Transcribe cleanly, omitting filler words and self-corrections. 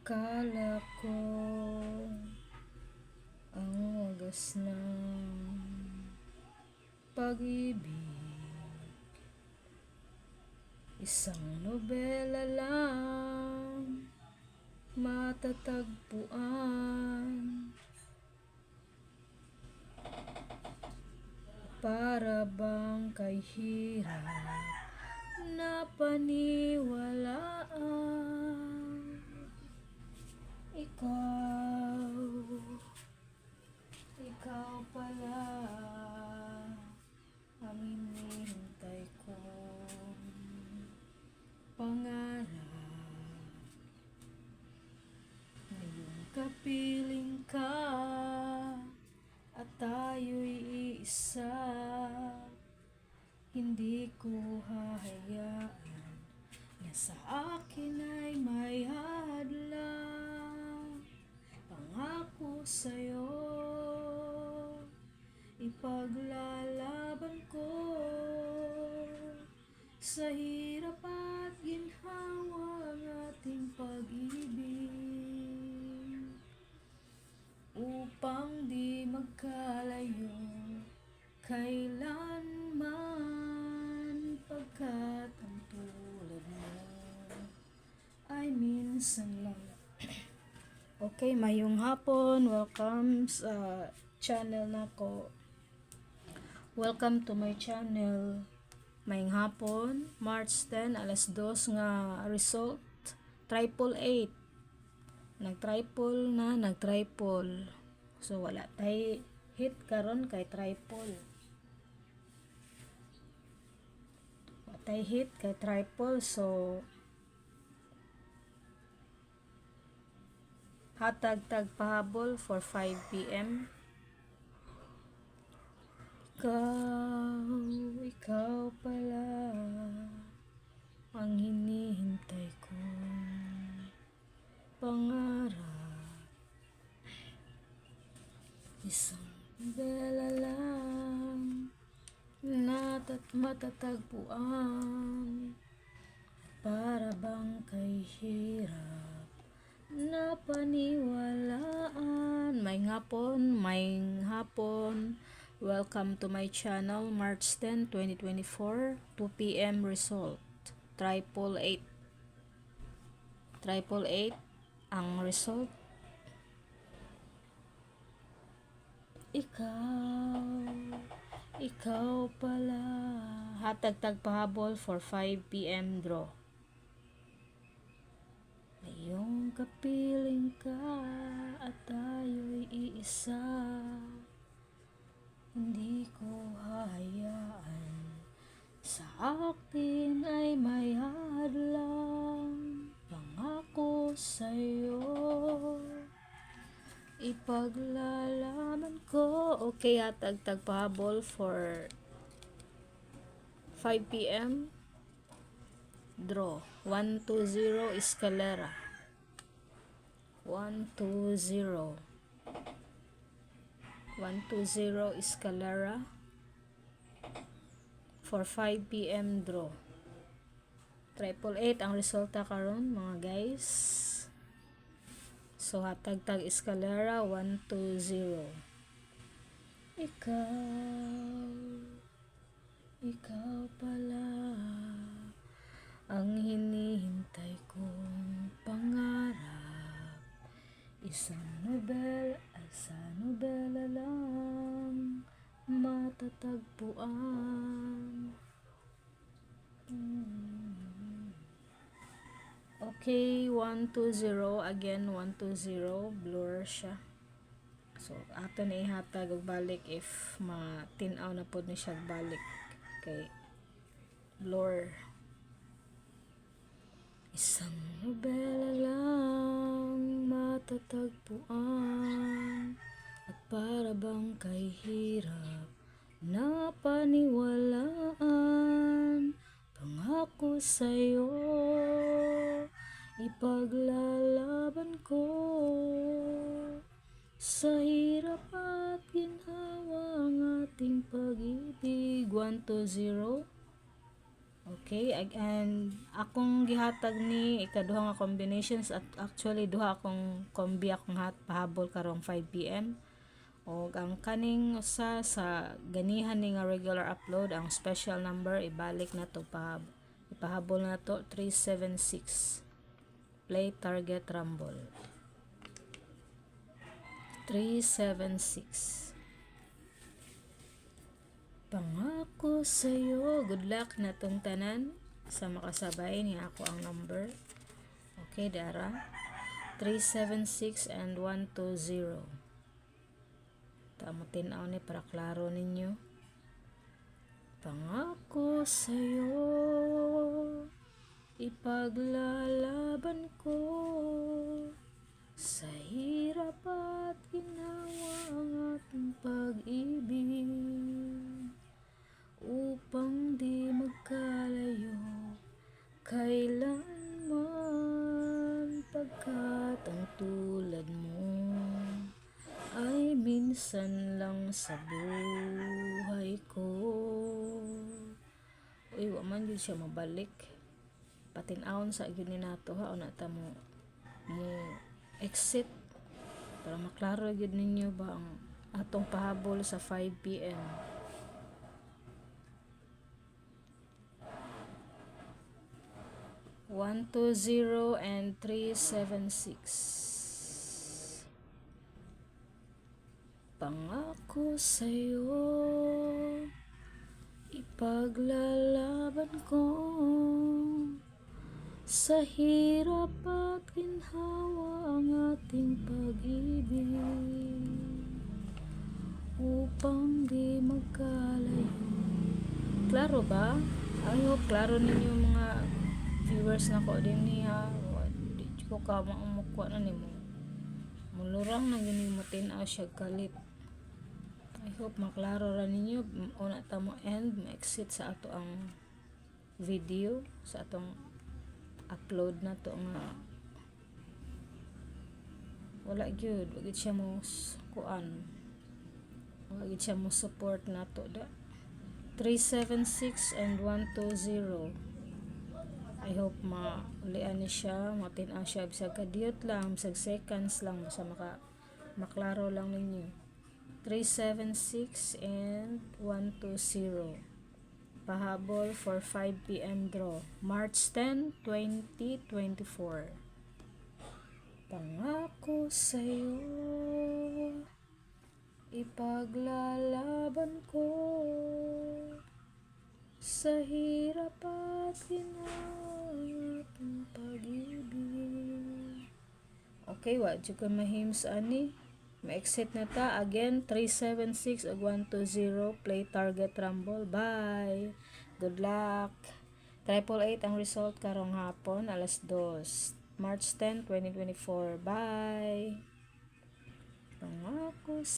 Akala ko ang wagas ng pag-ibig, isang nobela lang matatagpuan. Para bang kay hirap na paniwalaan. Ikaw pala ang hinihintay kong pangarap. Ngayong kapiling ka at tayo'y iisa, hindi ko hahayaan na sa akin ay may hadlang. Pangako sa'yo, ipaglalaban ko sa hirap at ginhawa ang ating pag-ibig, upang di magkalayo kailanman, pagkat ang tulad mo ay minsan lang. Okay, mayong hapon. Welcome sa channel nako. Welcome to my channel. Mayong hapon, March 10, alas 2 nga result. 888. Nag-triple. So wala tay hit karon kay triple. Wala tay hit kay triple, so hatag tagpahabol for 5 p.m. Ikaw pala ang hinihintay kong pangarap. Isang bela lang matatagpuan. Para bang kay hirap na paniwalaan. May hapon. Welcome to my channel. March 10, 2024, 2 p.m. result. 888 ang result. Ikaw pala. Hatag tagpahabol for 5 p.m. draw. Ngayong kapiling ka at tayo'y iisa, hindi ko hahayaan sa akin ay may hadlang. Pangako sa'yo, ipaglalaban ko. Okay, hatag tagpahabol for 5 p.m. draw. 120 Escalera. 120 Escalera for 5 p.m. draw. 888 ang resulta karon mga guys. So hatag tag Escalera 120. Ikaw pala ang hinihintay kong pangarap. Isang nobela lang matatagpuan. Okay, 120 again, 120 blur siya. So ato na ihatag og balik if matinaw na pod ni siya balik kay blur. Isang nobela lang matatagpuan, at para bang kay hirap na paniwalaan. Pangako sa'yo, ipaglalaban ko sa hirap at ginhawa ang ating pag-ibig. 120. Okay, and akong gihatag ni ikaduha nga combinations at actually duha akong kombi akong pahabol karong 5 PM. O ang kaning usa sa ganihan ni nga regular upload, ang special number ibalik na to ipahabol na to 376. Play target rumble. 376. Pangako sa'yo. Good luck na tong tanan sa makasabay ni ako ang number. Okay, dara. 376 and 120. Tamo tinaw ni para klaro ninyo. Pangako sa'yo, ipaglalaban ko sa hirap at ginawa ang ating pag-ibig upang di magkalayo kailanman, pagkat ang tulad mo ay minsan lang sa buhay ko. Uy, wa man yun siya mabalik. Patinawon sa yun ni nato ha, o nata mo exit para maklaro yun ninyo ba ang atong pahabol sa 5 PM. One, 2, 0 and 376. Pangako sa'yo, ipaglalaban ko sa hirap at ginhawa ang ating pag-ibig upang di magkalayo. Klaro ba? I hope klaro ninyo mga viewers na ko din niya. Di ko ka maumukwa na ni mo. Mulurang na gini mo tinaw siya kalit. I hope maklaro ra ninyo. Una ta mo end, ma-exit sa ato ang video, sa atong upload na to nga wala gyud, wagid siya mo kuan, wagid siya mo support na to da. 376 and 120. I hope maulian ni siya, matinaw siya bisag kadiyot lang, bisag seconds lang basta maklaro lang ninyo. 376 and 120. Pahabol for 5 PM draw. March 10, 2024. Pangako sa'yo, ipaglalaban ko sa hirap at ginawa ng pag-ibig. Okay, wa dyan ko mahims ani. Ma-exit na ta. Again, 376 ug 120. Play target rumble. Bye. Good luck. 888 ang result karong hapon, alas 2. March 10, 2024. Bye. Pangako